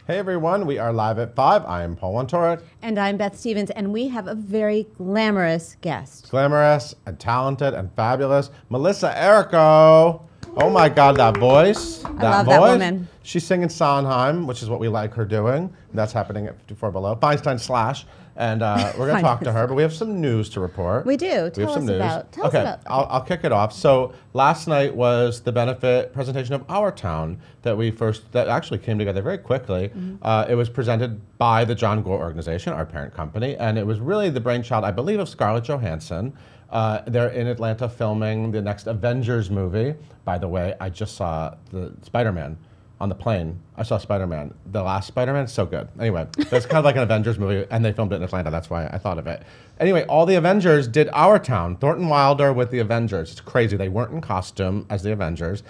Hey everyone, we are live at 5. I am Paul Wontorek. And I'm Beth Stevens, and we have a very glamorous guest. Glamorous and talented and fabulous, Melissa Errico. Oh my God, that voice. I love that woman. She's singing Sondheim, which is what we like her doing. That's happening at 54 Below. Feinstein Slash. And we're going to talk to her, but we have some news to report. We do. Tell us about. I'll kick it off. So last night was the benefit presentation of Our Town that actually came together very quickly. It was presented by the John Gore Organization, our parent company, and it was really the brainchild, I believe, of Scarlett Johansson. They're in Atlanta filming the next Avengers movie. By the way, I just saw the Spider-Man on the plane. I saw Spider-Man. The last Spider-Man, so good. Anyway, it's kind of like an Avengers movie, and they filmed it in Atlanta. That's why I thought of it. Anyway, all the Avengers did Our Town. Thornton Wilder with the Avengers. It's crazy. They weren't in costume as the Avengers,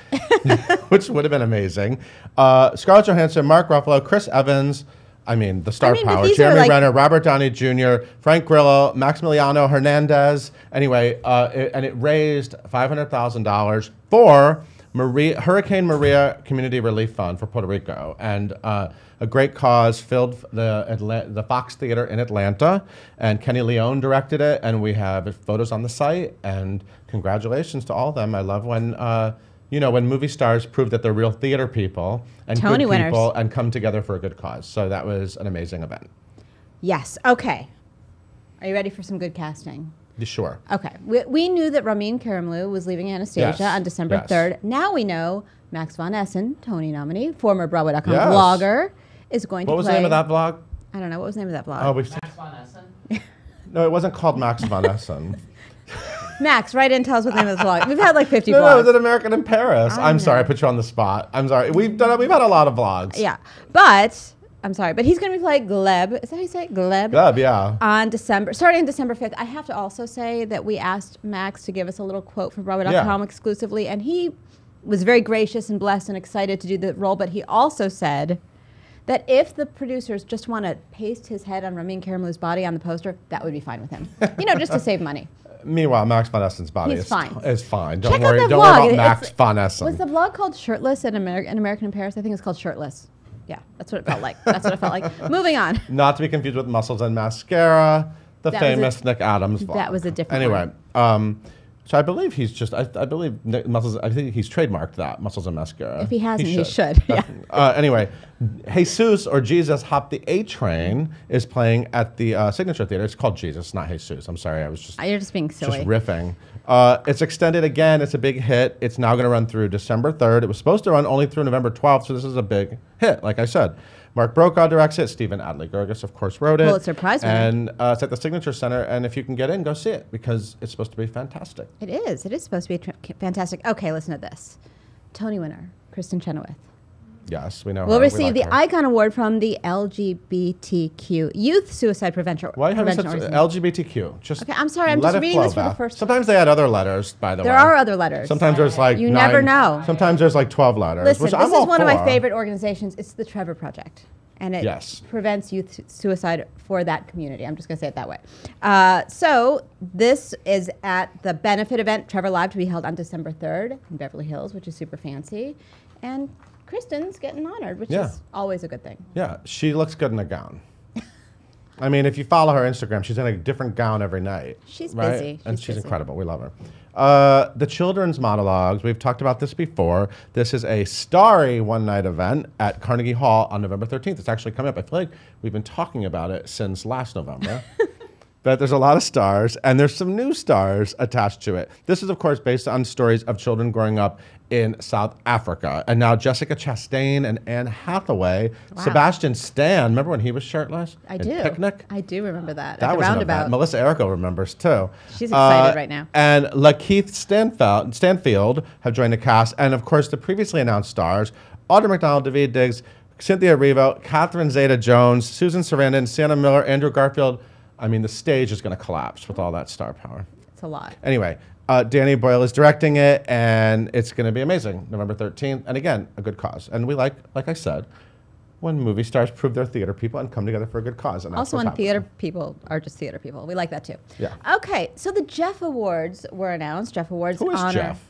which would have been amazing. Scarlett Johansson, Mark Ruffalo, Chris Evans, the star power. Jeremy Renner, Robert Downey Jr., Frank Grillo, Maximiliano Hernandez. Anyway, and it raised $500,000 for Hurricane Maria Community Relief Fund for Puerto Rico, and a great cause filled the Fox Theater in Atlanta, and Kenny Leone directed it, and we have photos on the site, and congratulations to all of them. I love when when movie stars prove that they're real theater people and Tony good winners. people and come together for a good cause. So that was an amazing event. Yes. Okay. Are you ready for some good casting? Sure. Okay. We knew that Ramin Karimloo was leaving Anastasia on December 3rd. Now we know Max von Essen, Tony nominee, former Broadway.com blogger, is going to play... What was the name of that blog? I don't know. What was the name of that blog? Max von Essen? No, it wasn't called Max von Essen. Max, write in and tell us what the name of the blog. We've had like 50 blogs. No, it was an American in Paris. I'm sorry, I put you on the spot. I'm sorry. We've had a lot of blogs. Yeah. But... I'm sorry, but he's going to be playing Gleb. Is that how you say it? Gleb? Gleb, yeah. Starting December 5th. I have to also say that we asked Max to give us a little quote from Broadway.com exclusively, and he was very gracious and blessed and excited to do the role, but he also said that if the producers just want to paste his head on Ramin Karimloo's body on the poster, that would be fine with him. Just to save money. Meanwhile, Max von Essen's body is fine. Don't worry about Max von Essen. Was the blog called Shirtless in American in Paris? I think it's called Shirtless. Yeah, that's what it felt like. That's what it felt like. Moving on. Not to be confused with Muscles and Mascara, the famous Nick Adams vlog. That was a different one. Anyway, so I believe he's just, I believe Muscles, I think he's trademarked that, Muscles and Mascara. If he hasn't, he should. Yeah. Anyway, Jesus or Jesus Hop the A Train is playing at the Signature Theater. It's called Jesus, not Jesus. I'm sorry, I was just... You're just being silly. Just riffing. It's extended again. It's a big hit. It's now going to run through December 3rd. It was supposed to run only through November 12th, so this is a big hit, like I said. Mark Brokaw directs it. Stephen Adley Gerges, of course, wrote it. Well, it surprised me. And it's at the Signature Center, and if you can get in, go see it, because it's supposed to be fantastic. It is. It is supposed to be fantastic. Okay, listen to this. Tony winner, Kristen Chenoweth. Yes, we know will her. receive the Icon Award from the LGBTQ Youth Suicide Prevention. Why have you said LGBTQ? Just okay, I'm sorry. I'm just reading this for the first time. Sometimes they add other letters, by the way. There are other letters. Sometimes there's like you never know. Sometimes there's like 12 letters. Listen, which this I'm is one of my for. favorite organizations. It's the Trevor Project. And it prevents youth suicide for that community. I'm just going to say it that way. So this is at the benefit event, Trevor Live, to be held on December 3rd in Beverly Hills, which is super fancy. And Kristen's getting honored, which is always a good thing. Yeah, she looks good in a gown. If you follow her Instagram, she's in a different gown every night. She's busy. And she's incredible. We love her. The children's monologues, we've talked about this before. This is a starry one-night event at Carnegie Hall on November 13th. It's actually coming up. I feel like we've been talking about it since last November. But there's a lot of stars, and there's some new stars attached to it. This is, of course, based on stories of children growing up in South Africa. And now Jessica Chastain and Anne Hathaway, Sebastian Stan, remember when he was shirtless? I do. Picnic? I do remember that. That was roundabout. Melissa Errico remembers too. She's excited right now. And Lakeith Stanfield have joined the cast. And of course, the previously announced stars, Audra McDonald, Daveed Diggs, Cynthia Erivo, Catherine Zeta-Jones, Susan Sarandon, Sienna Miller, Andrew Garfield. The stage is going to collapse with all that star power. It's a lot. Anyway, Danny Boyle is directing it, and it's going to be amazing, November 13th. And again, a good cause. And we like I said, when movie stars prove they're theater people and come together for a good cause. And also when theater people are just theater people. We like that too. Yeah. Okay, so the Jeff Awards were announced. Jeff Awards Who is honor... Jeff?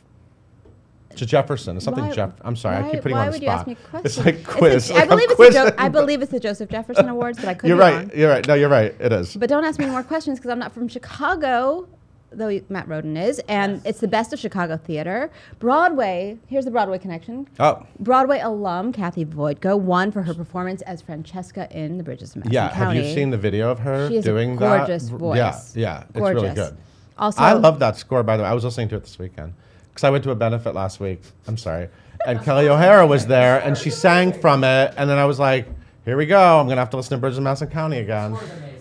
To Jefferson. It's something I'm sorry, I keep putting you on the spot. Why would you ask me questions? It's like quiz. I believe it's the Joseph Jefferson Awards, but I could be wrong. You're right. No, you're right. It is. But don't ask me more questions because I'm not from Chicago, though Matt Roden is, and it's the best of Chicago theater. Broadway, here's the Broadway connection. Oh. Broadway alum Kathy Voitko won for her performance as Francesca in The Bridges of Madison County. Have you seen the video of her doing that? She has a gorgeous voice. Yeah, gorgeous. It's really good. Also, I love that score, by the way. I was listening to it this weekend because I went to a benefit last week. I'm sorry. And Kelly O'Hara was there, and she sang from it, and then I was like, here we go. I'm going to have to listen to Bridges of Madison County again.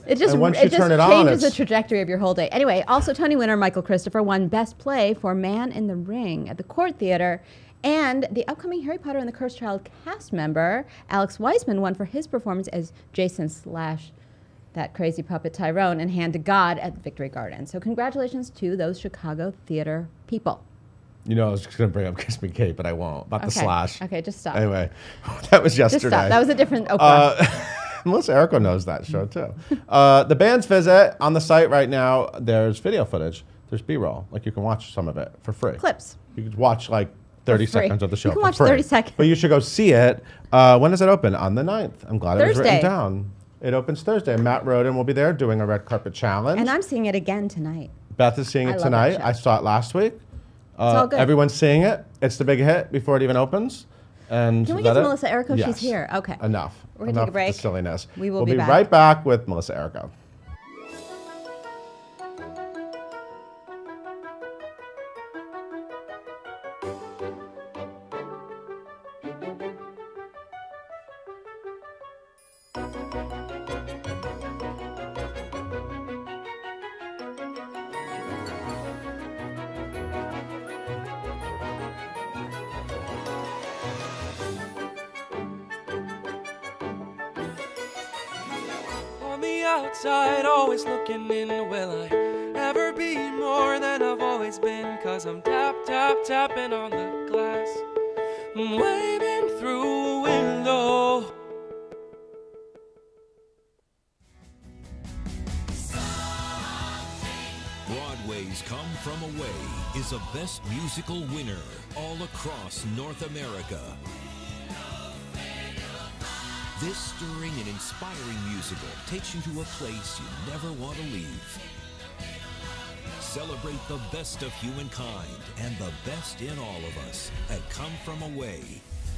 It just changes the trajectory of your whole day. Anyway, also Tony winner Michael Christopher won Best Play for Man in the Ring at the Court Theater. And the upcoming Harry Potter and the Cursed Child cast member, Alex Weissman, won for his performance as Jason / that crazy puppet Tyrone in Hand to God at Victory Garden. So congratulations to those Chicago theater people. You know, I was just going to bring up Kiss Me Kate, but I won't. About the slash. Okay, just stop. Anyway, that was yesterday. Just stop. That was a different Oprah. Melissa Errico knows that show, too. The band's visit on the site right now, there's video footage. There's B-roll. Like, you can watch some of it for free. Clips. You can watch, like, 30 seconds of the show. You can watch 30 seconds. But you should go see it. When does it open? On the 9th. I'm glad it was written down. It opens Thursday. Matt Roden will be there doing a red carpet challenge. And I'm seeing it again tonight. Beth is seeing it tonight. I saw it last week. It's all good. Everyone's seeing it. It's the big hit before it even opens. And can we get to Melissa Errico? Yes. She's here. Okay. Enough. We're going to take a break. The silliness. We'll be back. Right back with Melissa Errico. Outside, always looking in. Will I ever be more than I've always been? 'Cause I'm tapping on the glass, waving through a window. Broadway's Come From Away is a Best Musical winner all across North America. This stirring and inspiring musical takes you to a place you never want to leave. Celebrate the best of humankind and the best in all of us at Come From Away,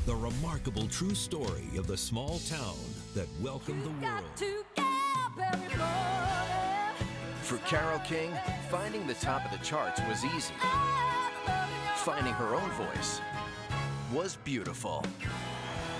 the remarkable true story of the small town that welcomed the world. For Carole King, finding the top of the charts was easy. Finding her own voice was beautiful.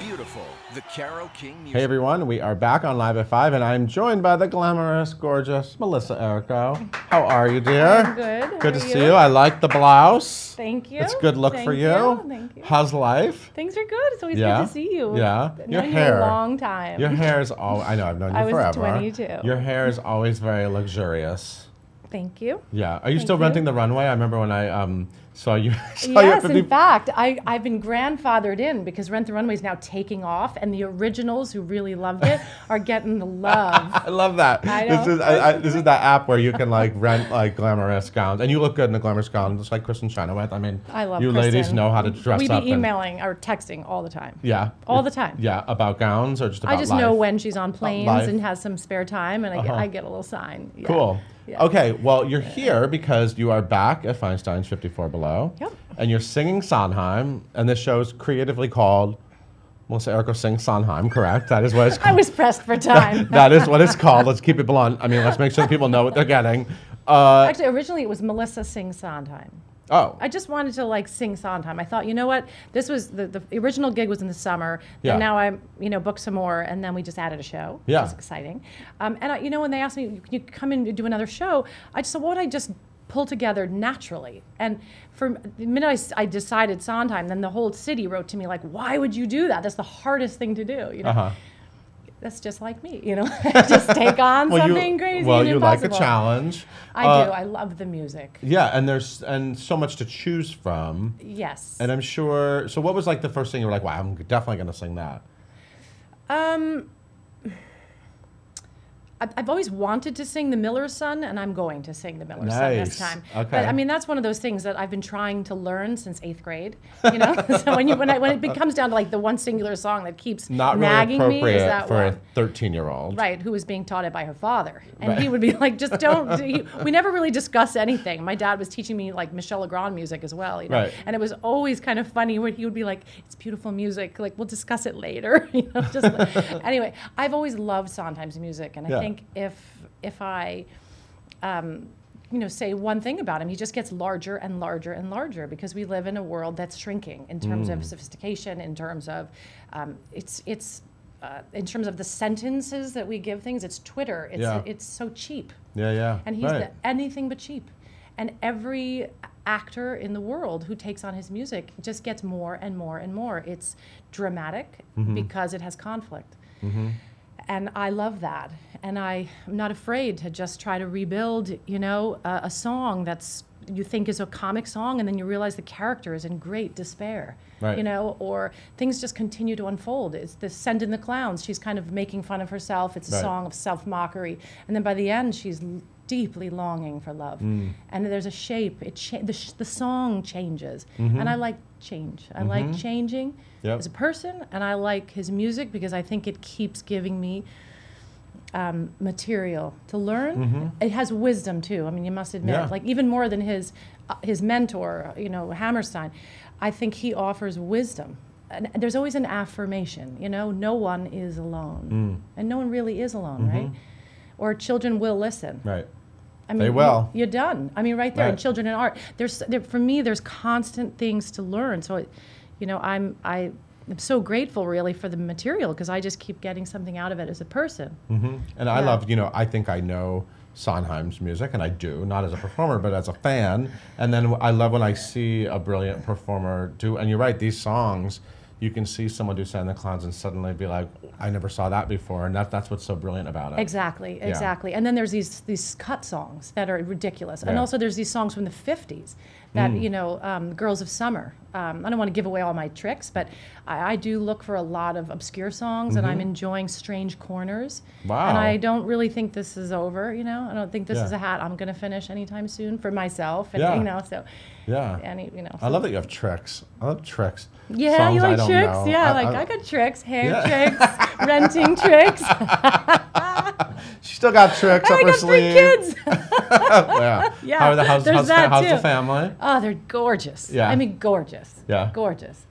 Beautiful, the Carole King music. Hey everyone, we are back on Live at 5, and I'm joined by the glamorous, gorgeous Melissa Errico. How are you, dear? I'm good. Good to see you. I like the blouse. Thank you. It's a good look for you. Thank you. How's life? Things are good. It's always good to see you. Yeah. Your hair. A long time. Your hair is all. I know. I've known you forever. I was 22. Your hair is always very luxurious. Thank you. Yeah. Are you still renting the runway? I remember when I saw you. Yes, in fact, I've been grandfathered in because Rent the Runway is now taking off, and the originals who really loved it are getting the love. I love that. I know. This is that app where you can like rent like glamorous gowns, and you look good in a glamorous gown, just like Kristen Chenoweth. I mean, I love you Kristen. ladies know how to dress we up. be emailing or texting all the time. Yeah. All the time. Yeah, about gowns or just about I just life? know when she's on planes and has some spare time, and I get a little sign. Yeah. Cool. Yeah. Okay, well, you're here because you are back at Feinstein's 54 Below. Yep. And you're singing Sondheim, and this show is creatively called Melissa Errico Sings Sondheim, correct? That is what it's called. I was pressed for time. That is what it's called. Let's keep it blunt. I mean, let's make sure that people know what they're getting. Actually, originally it was Melissa Sings Sondheim. Oh. I just wanted to like sing Sondheim. I thought, you know what? This was the original gig was in the summer. Yeah. And now I'm, booked some more, and then we just added a show. Yeah. Which was exciting. And when they asked me, can you come in and do another show? I just said, what would I just pull together naturally? And for the minute I decided Sondheim, then the whole city wrote to me like, why would you do that? That's the hardest thing to do. That's just like me, just take on something crazy and you impossible. like a challenge. I do. I love the music. Yeah, and there's so much to choose from. Yes. And I'm sure. So, what was like the first thing you were like, "Wow, I'm definitely going to sing that"? I've always wanted to sing The Miller's Son, and I'm going to sing The Miller's Son this time. Okay. But I mean, that's one of those things that I've been trying to learn since 8th grade. You know, so when it comes down to like the one singular song that keeps not nagging really me, is that for one. a 13-year-old, Right? Who was being taught it by her father, and Right. he would be like, "Just don't." We never really discuss anything. My dad was teaching me like Michel Legrand music as well, you know, Right. and it was always kind of funny when he would be like, "It's beautiful music. Like we'll discuss it later." You know, just anyway. I've always loved Sondheim's music, and I think if I, you know, say one thing about him, he just gets larger and larger and larger because we live in a world that's shrinking in terms of sophistication, in terms of in terms of the sentences that we give things. It's Twitter. It's so cheap. Yeah. And he's anything but cheap. And every actor in the world who takes on his music just gets more and more and more. It's dramatic because it has conflict. And I love that. And I'm not afraid to just try to rebuild, you know, a song that's you think is a comic song, and then you realize the character is in great despair, you know, or things just continue to unfold. It's the Send in the Clowns. She's kind of making fun of herself. It's a song of self-mockery. And then by the end, she's deeply longing for love. And there's a shape. The song changes. And I like change. I like changing as a person, and I like his music because I think it keeps giving me material to learn. It has wisdom too. I mean, you must admit, like even more than his mentor, you know, Hammerstein. I think he offers wisdom. And there's always an affirmation. You know, no one is alone, and no one really is alone, right? Or children will listen. Right. I mean, they will. You're done. I mean, right there in children and art. For me, there's constant things to learn. So, you know, I'm so grateful really for the material because I just keep getting something out of it as a person. And I love, you know, I think I know Sondheim's music, and I do, not as a performer, but as a fan. And then I love when I see a brilliant performer do, and you're right, these songs, you can see someone do Send in the Clowns and suddenly be like, I never saw that before, and that's what's so brilliant about it. Exactly. And then there's these cut songs that are ridiculous. And also there's these songs from the 50s that, you know, Girls of Summer. I don't want to give away all my tricks, but I do look for a lot of obscure songs, and I'm enjoying Strange Corners. Wow. And I don't really think this is over, you know. I don't think this is a hat I'm going to finish anytime soon for myself, and you know, so. Yeah. And, you know. So. I love that you have tricks. I love tricks. Yeah, songs you like I don't tricks? know. Yeah, I got tricks, hair tricks, renting tricks. She still got tricks up her sleeve. I got 3 kids. Yeah. How's the family? Oh, they're gorgeous. Yeah. I mean, gorgeous. Yeah. Gorgeous.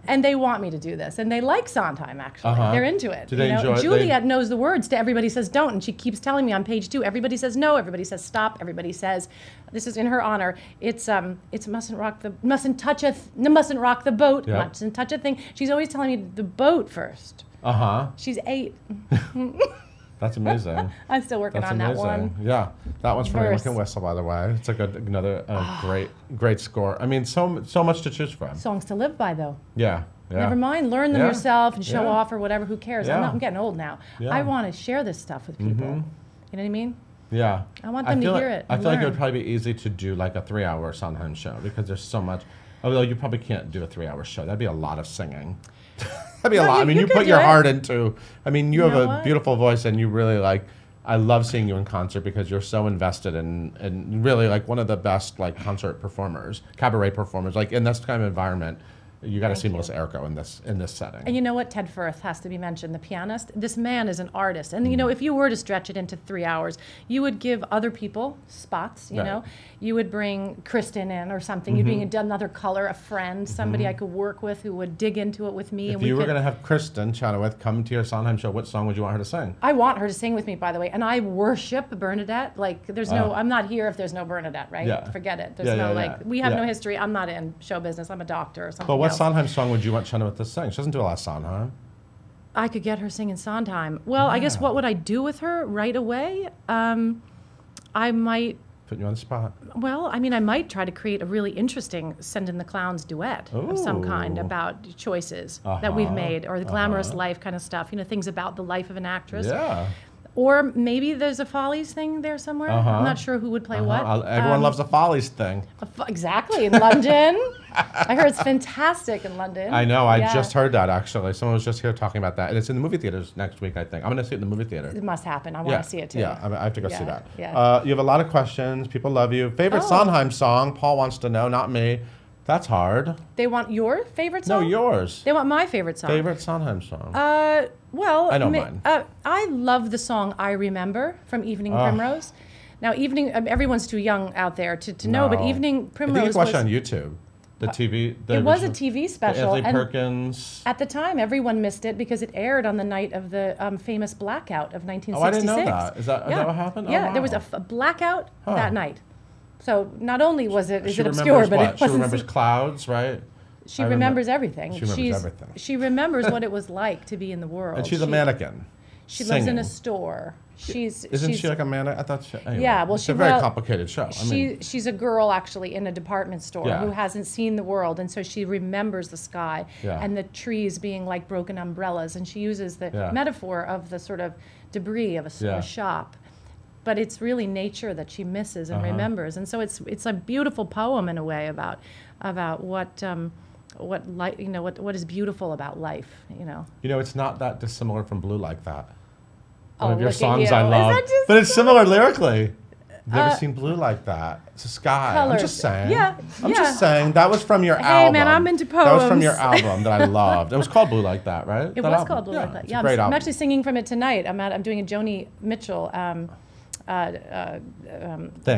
And they want me to do this, and they like Sondheim, actually. They're into it. Do they enjoy it? Juliet knows the words to Everybody Says Don't, and she keeps telling me on page 2, everybody says no, everybody says stop, everybody says, this is in her honor, it's mustn't rock the boat, mustn't touch a thing. She's always telling me the boat first. She's 8. That's amazing. I'm still working on that one. Yeah, that one's from American Whistle, by the way. It's like another great score. I mean, so much to choose from. Songs to live by, though. Yeah. Never mind, learn them yourself and show off or whatever. Who cares? I'm getting old now. I want to share this stuff with people. You know what I mean? Yeah. I want them to hear it. I feel like it would probably be easy to do like a 3-hour Sondheim show because there's so much. Although you probably can't do a 3-hour show. That'd be a lot of singing. That'd be a lot. I mean, you put your heart into. I mean, you have a beautiful voice, and you really like. I love seeing you in concert because you're so invested in really like one of the best like concert performers, cabaret performers, like in this kind of environment. You got to see Melissa Errico in this setting. And you know what? Ted Firth has to be mentioned, the pianist. This man is an artist. And you know, if you were to stretch it into 3 hours, you would give other people spots, you know. You would bring Kristen in or something. You'd bring another color, a friend, somebody I could work with who would dig into it with me. If you were going to have Kristen Chenoweth come to your Sondheim show, what song would you want her to sing? I want her to sing with me, by the way. And I worship Bernadette. Like, there's no, I'm not here if there's no Bernadette, right? Yeah. Forget it. There's we have no history. I'm not in show business. I'm a doctor or something. But what Sondheim song would you want Chenoweth to sing? She doesn't do a lot of Sondheim. I could get her singing Sondheim. Well, I guess what would I do with her right away? I might... Put you on the spot. Well, I mean, I might try to create a really interesting Send in the Clowns duet of some kind about choices that we've made or the glamorous life kind of stuff, you know, things about the life of an actress. Yeah. Or maybe there's a Follies thing there somewhere. I'm not sure who would play what. Everyone loves a Follies thing. Exactly, in London. I heard it's fantastic in London. I know, I just heard that actually. Someone was just here talking about that. And it's in the movie theaters next week, I think. I'm going to see it in the movie theater. It must happen. I want to see it too. Yeah, I have to go see that. Yeah. You have a lot of questions. People love you. Favorite Sondheim song? Paul wants to know, not me. That's hard. They want your favorite song? No, yours. They want my favorite song. Favorite Sondheim song? Well, I know mine. I love the song "I Remember" from Evening Primrose. Now, everyone's too young out there to know, but Evening Primrose. I think you can watch it on YouTube. The TV. It was a TV special. Anthony Perkins. At the time, everyone missed it because it aired on the night of the famous blackout of 1966. Oh, I didn't know that. Is that what happened? Yeah, oh, wow. There was a blackout that night. So not only is it What? obscure, but it wasn't. She remembers clouds, right? She remembers everything. She remembers everything. She remembers what it was like to be in the world. And she's a mannequin. She lives in a store. Isn't she like a mannequin? I thought she. Anyway, yeah, well, it's a very complicated show. She's a girl actually in a department store who hasn't seen the world, and so she remembers the sky and the trees being like broken umbrellas, and she uses the metaphor of the sort of debris of a shop. But it's really nature that she misses and remembers, and so it's a beautiful poem in a way about what is beautiful about life. It's not that dissimilar from Blue Like That. One Oh, of your look at songs you. I love, Is that just but it's similar lyrically. Have you ever seen Blue Like That? It's a sky. Colors. I'm just saying. Yeah, I'm just saying that was from your album. Hey man, I'm into poems. That was from your album that I loved. It was called Blue Like That, right? It was called Blue Like That. Yeah, I'm actually singing from it tonight. I'm doing a Joni Mitchell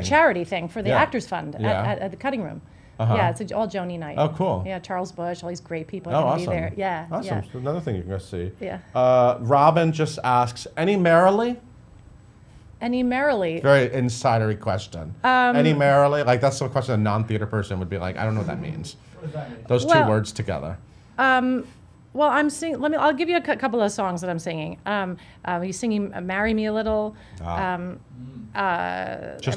charity thing for the Actors Fund at the Cutting Room. Yeah, it's all Joni night. Oh, cool. Yeah, Charles Bush, all these great people are going to be there. Yeah, awesome. Yeah. Another thing you can go see. Yeah. Robin just asks, any Merrily? Any Merrily? Very insidery question. Any Merrily? Like that's the question a non-theater person would be like, I don't know what that means. What does that mean? Those two words together. Well, I'm singing. I'll give you a couple of songs that I'm singing. He's singing "Marry Me a Little." Just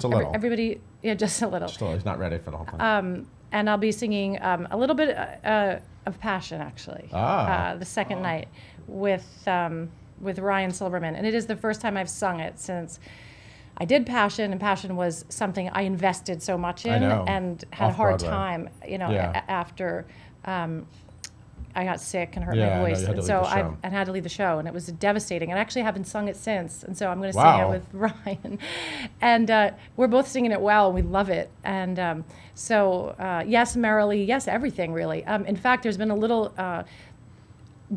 a little. Everybody, just a little. Still, he's not ready for the whole thing. And I'll be singing a little bit of Passion, actually. The second night with Ryan Silverman, and it is the first time I've sung it since I did Passion, and Passion was something I invested so much in and had a hard time, after. I got sick and hurt my voice, and so I had to leave the show, and it was devastating. And I actually haven't sung it since, and so I'm going to sing it with Ryan, and we're both singing it well, and we love it. And yes, Merrily, yes, everything really. In fact, there's been a little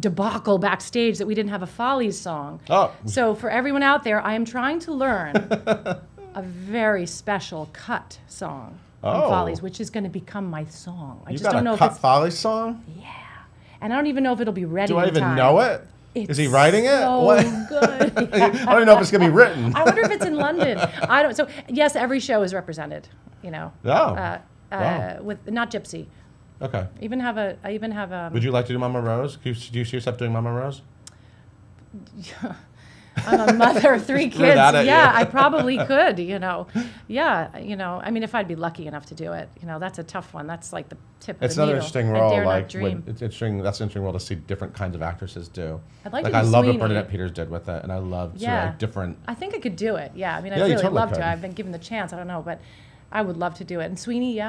debacle backstage that we didn't have a Follies song. Oh. So for everyone out there, I am trying to learn a very special cut song from Follies, which is going to become my song. I You just got don't know a if cut it's Follies song? and I don't even know if it'll be ready. Do I in even time. know it? Is he writing it? So What? good. I don't even know if it's going to be written. I wonder if it's in London. I don't. So yes, every show is represented. Wow. With not Gypsy. Okay. I even have. Would you like to do Mama Rose? Do you see yourself doing Mama Rose? I'm a mother of 3 kids. Yeah, I probably could, Yeah, I mean, if I'd be lucky enough to do it, that's a tough one. That's like the tip of the needle. It's another interesting role. I dare like not dream. It's interesting. That's an interesting role to see different kinds of actresses do. I'd like to do I love what Sweeney. Bernadette Peters did with it, and I loved different. I think I could do it. Yeah, I mean, I Yeah, you really totally love could. to. I've been given the chance. I don't know, but I would love to do it. And Sweeney,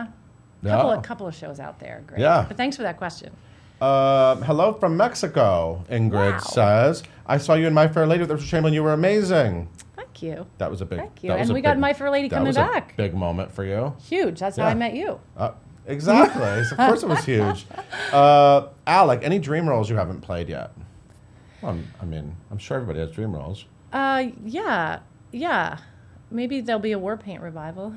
couple of shows out there. Great. Yeah. But thanks for that question. Hello from Mexico, Ingrid says. I saw you in My Fair Lady with Richard Chamberlain. You were amazing. Thank you. That was a big. Thank you. And we got My Fair Lady coming back. That was a big moment for you. Huge. That's how I met you. Exactly. Of course it was huge. Alec, any dream roles you haven't played yet? Well, I'm sure everybody has dream roles. Yeah. Maybe there'll be a War Paint revival.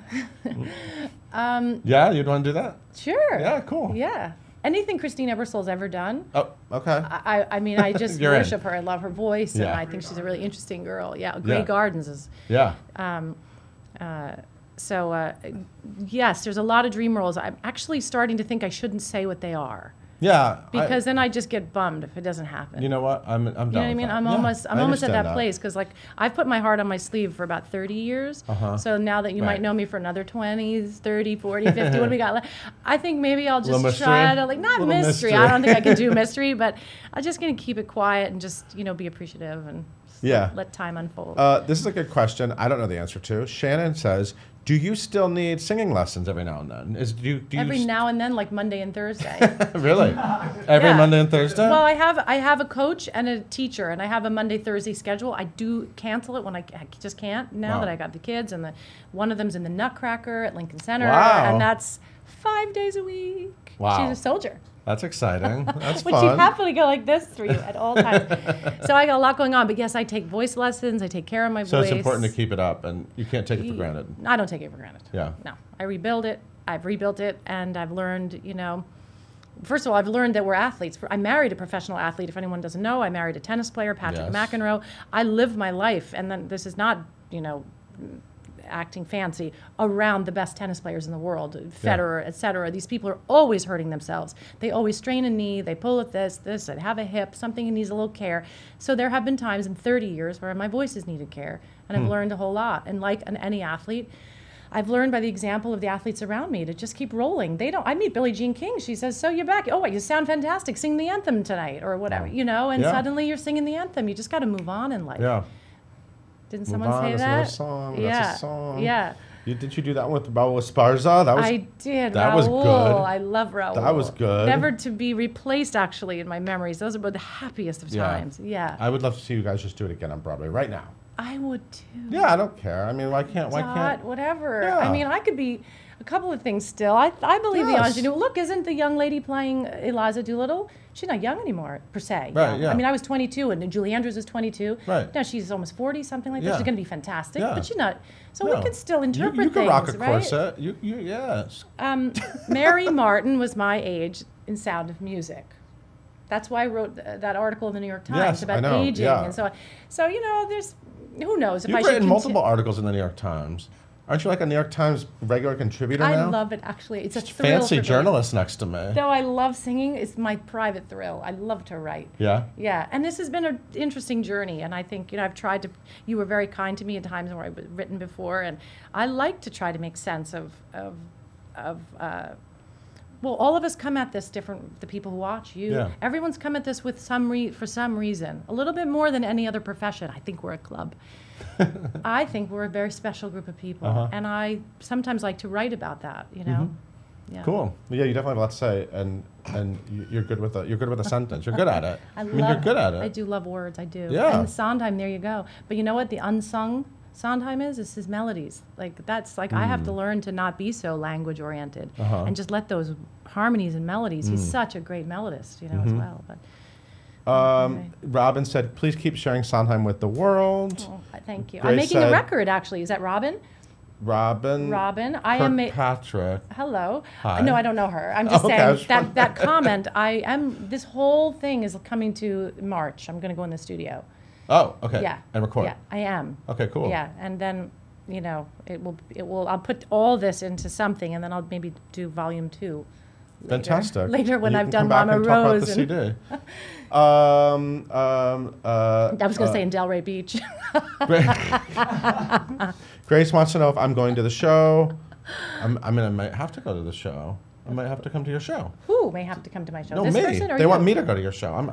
Yeah, you'd want to do that? Sure. Yeah, cool. Yeah. Anything Christine Ebersole's ever done. Oh, okay. I mean, I just You're worship her. I love her voice, and I think she's a really interesting girl. Yeah, Grey Gardens is. Yeah. Yes, there's a lot of dream roles. I'm actually starting to think I shouldn't say what they are. Yeah. Because then I just get bummed if it doesn't happen. You know what? I'm done. You know what I mean? I'm almost at that place because I've put my heart on my sleeve for about 30 years. So now that you might know me for another 20, 30, 40, 50, what do we got left? I think maybe I'll just try to not mystery. I don't think I can do mystery, but I'm just going to keep it quiet and just, be appreciative and let time unfold. This is a good question. I don't know the answer to. Shannon says, do you still need singing lessons every now and then? Every now and then, like Monday and Thursday. Really? Every Monday and Thursday? Well, I have a coach and a teacher, and I have a Monday, Thursday schedule. I do cancel it when I just can't now that I got the kids, and one of them's in the Nutcracker at Lincoln Center, and that's 5 days a week. Wow. She's a soldier. That's exciting. That's Would fun. she happily go like this for you at all times? So I got a lot going on. But yes, I take voice lessons. I take care of my voice. So it's important to keep it up, and you can't take it for granted. I don't take it for granted. Yeah. No. I rebuild it. I've rebuilt it, and I've learned, first of all, I've learned that we're athletes. I married a professional athlete. If anyone doesn't know, I married a tennis player, Patrick McEnroe. I live my life, and then this is not, acting fancy, around the best tennis players in the world, Federer, et cetera. These people are always hurting themselves. They always strain a knee, they pull at this, they have a hip, something needs a little care. So there have been times in 30 years where my voice has needed care, and I've learned a whole lot. And like any athlete, I've learned by the example of the athletes around me to just keep rolling. I meet Billie Jean King. She says, so you're back. Oh, you sound fantastic. Sing the anthem tonight or whatever, and suddenly you're singing the anthem. You just got to move on in life. Yeah. Didn't someone say that? That's song. Yeah. That's a song. Yeah. Did you do that one with Raul Esparza? I did. That Raul. was good. I love Raul. That was good. Never to be replaced, actually, in my memories. Those are the happiest of times. Yeah. I would love to see you guys just do it again on Broadway right now. I would too. Yeah, I don't care. I mean, why can't? Whatever. Yeah. I mean, I could be a couple of things still. I believe the ingenue. Look, isn't the young lady playing Eliza Doolittle? She's not young anymore, per se. Right, yeah. I mean, I was 22, and Julie Andrews was 22. Right. Now she's almost 40, something like that. Yeah. She's going to be fantastic, Yeah. but she's not. So we can still interpret you things, can rock a right? corset. Yes. Mary Martin was my age in Sound of Music. That's why I wrote that article in the New York Times about aging and so on. So, there's, who knows if You've I should written multiple articles in the New York Times. Aren't you like a New York Times regular contributor now? I love it, actually. It's a thrill fancy for me. journalist next to me. Though I love singing, it's my private thrill. I love to write. Yeah? Yeah, and this has been an interesting journey, and I think, I've tried to, you were very kind to me at times where I've written before, and I like to try to make sense of well, all of us come at this different, the people who watch, you. Yeah. Everyone's come at this with for some reason, a little bit more than any other profession. I think we're a club. I think we're a very special group of people, and I sometimes like to write about that, Yeah. Cool. Yeah, you definitely have a lot to say, and you're good with a sentence. You're good at it. I mean, you're good at it. I do love words. I do. Yeah. And Sondheim, there you go. But you know what? The unsung Sondheim is his melodies. Like that's like I have to learn to not be so language oriented and just let those harmonies and melodies. He's such a great melodist, as well. But anyway. Robin said, "Please keep sharing Sondheim with the world." Oh, thank you. Grace I'm making a record actually. Is that Robin? Robin. I am Patrick. Hello. Hi. No, I don't know her. I'm just Okay, saying that comment. This whole thing is coming to March. I'm going to go in the studio. Oh, okay. Yeah. And record. Yeah, I am. Okay, cool. Yeah, and then it will. I'll put all this into something, and then I'll maybe do volume 2. Fantastic. Later when I've done Mama Rose. Talk about the CD. I was going to say in Delray Beach. Grace wants to know if I'm going to the show. I might have to go to the show. I might have to come to your show. Who may have to come to my show? No, this me. person or they you? want me to go to your show.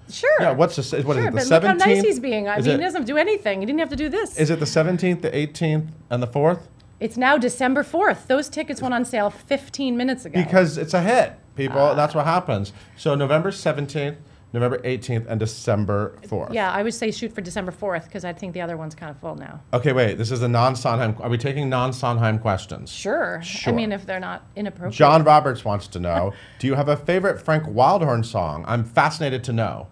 Sure. Yeah, what is it, the 17th? But look how nice he's being. He doesn't do anything. He didn't have to do this. Is it the 17th, the 18th, and the 4th? It's now December 4th. Those tickets went on sale 15 minutes ago. Because it's a hit, people. That's what happens. So November 17th, November 18th, and December 4th. Yeah, I would say shoot for December 4th because I think the other one's kind of full now. Okay, wait. This is a non-Sondheim. Are we taking non-Sondheim questions? Sure. I mean, if they're not inappropriate. John Roberts wants to know, do you have a favorite Frank Wildhorn song? I'm fascinated to know.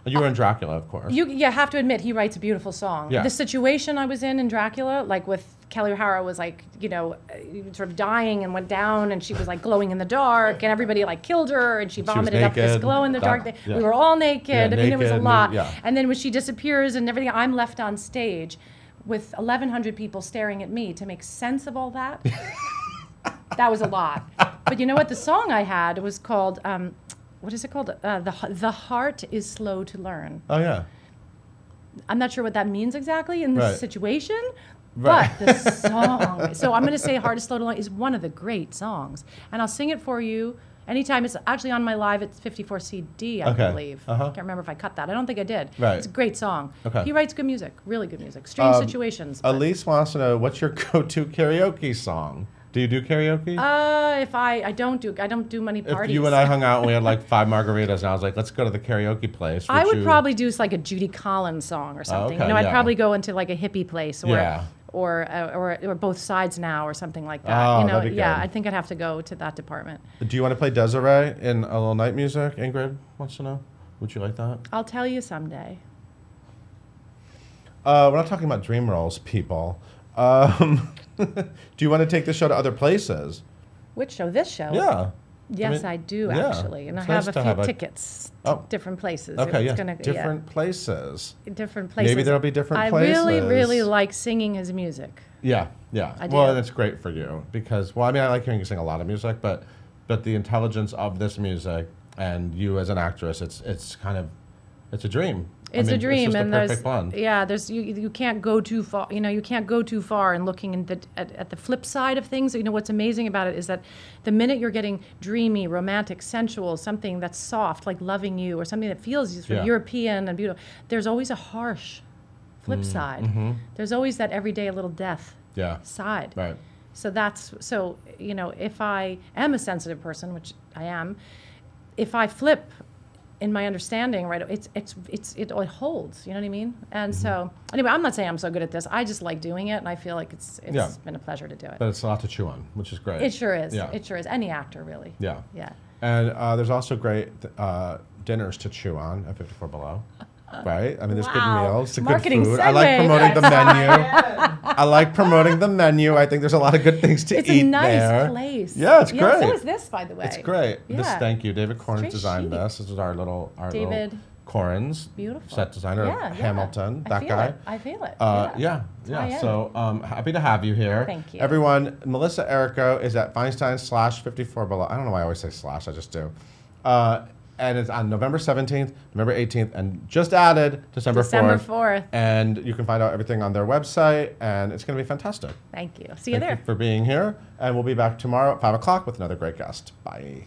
You were in Dracula, of course. You have to admit, he writes a beautiful song. Yeah. The situation I was in Dracula, like with Kelly O'Hara was like, sort of dying and went down and she was like glowing in the dark and everybody like killed her and she vomited up this glow in the dark thing. Yeah. We were all naked. Yeah, I mean, it was a lot. Yeah. And then when she disappears and everything, I'm left on stage with 1,100 people staring at me to make sense of all that. That was a lot. But you know what? The song I had was called... what is it called? The Heart is Slow to Learn. Oh, yeah. I'm not sure what that means exactly in this situation, right. but the song. So I'm going to say Heart is Slow to Learn is one of the great songs. And I'll sing it for you Anytime. It's actually on my Live at 54 CD, I believe. Can't remember if I cut that. I don't think I did. Right. It's a great song. Okay. He writes good music, really good music. Strange situations. but- Elise wants to know, what's your go-to karaoke song? Do you do karaoke? If I don't do many parties. If you and I hung out and we had like 5 margaritas and I was like, let's go to the karaoke place. I would probably do like a Judy Collins song or something. okay, you know, I'd yeah. probably go into like a hippie place or Yeah. or Both Sides Now or something like that. Oh, you know, that'd be yeah, good. I think I'd have to go to that department. Do you want to play Desiree in a little night music? Ingrid wants to know. Would you like that? I'll tell you someday. We're not talking about dream rolls, people. Do you want to take the show to other places? Which show? This show? Yeah. Yes, mean, I do yeah. actually, and It's I nice have to a few have tickets to different places. Okay, It's yeah. Different places. Different places. Maybe there'll be different places. I really, really like singing his music. Yeah, yeah. I do. Well, and it's great for you because, well, I mean, I like hearing you sing a lot of music, but the intelligence of this music and you as an actress, it's kind of, it's a dream. It's a dream, it's just and a perfect blend. there's you can't go too far. You know, you can't go too far in looking at the flip side of things. You know, what's amazing about it is that the minute you're getting dreamy, romantic, sensual, something that's soft, like Loving You, or something that feels sort of European and beautiful, there's always a harsh flip side. Mm-hmm. There's always that everyday little death Yeah. side. Right. So you know, if I am a sensitive person, which I am, if I flip in my understanding, right, it holds, you know what I mean? And so, anyway, I'm not saying I'm so good at this. I just like doing it, and I feel like it's been a pleasure to do it. But it's a lot to chew on, which is great. It sure is. Yeah. It sure is. Any actor, really. Yeah. Yeah. And there's also great dinners to chew on at 54 Below. Right? I mean, there's good Wow. meals, it's Marketing good food. I like segue. promoting the menu. I like promoting the menu. I think there's a lot of good things to It's eat a nice there. place. Yeah, it's great. So is this, by the way. It's great. Yeah. Thank you. David Corns very designed chic. this. This is our little David. Corns, Beautiful. set designer of Yeah, Hamilton, I that feel guy. it. I feel it. Yeah. Tie in. So happy to have you here. Thank you. Everyone, Melissa Errico is at Feinstein/54 Below. I don't know why I always say slash, I just do. And it's on November 17th, November 18th, and just added December 4th. And you can find out everything on their website, and it's going to be fantastic. Thank you. See you there. Thank you for being here, and we'll be back tomorrow at 5 o'clock with another great guest. Bye.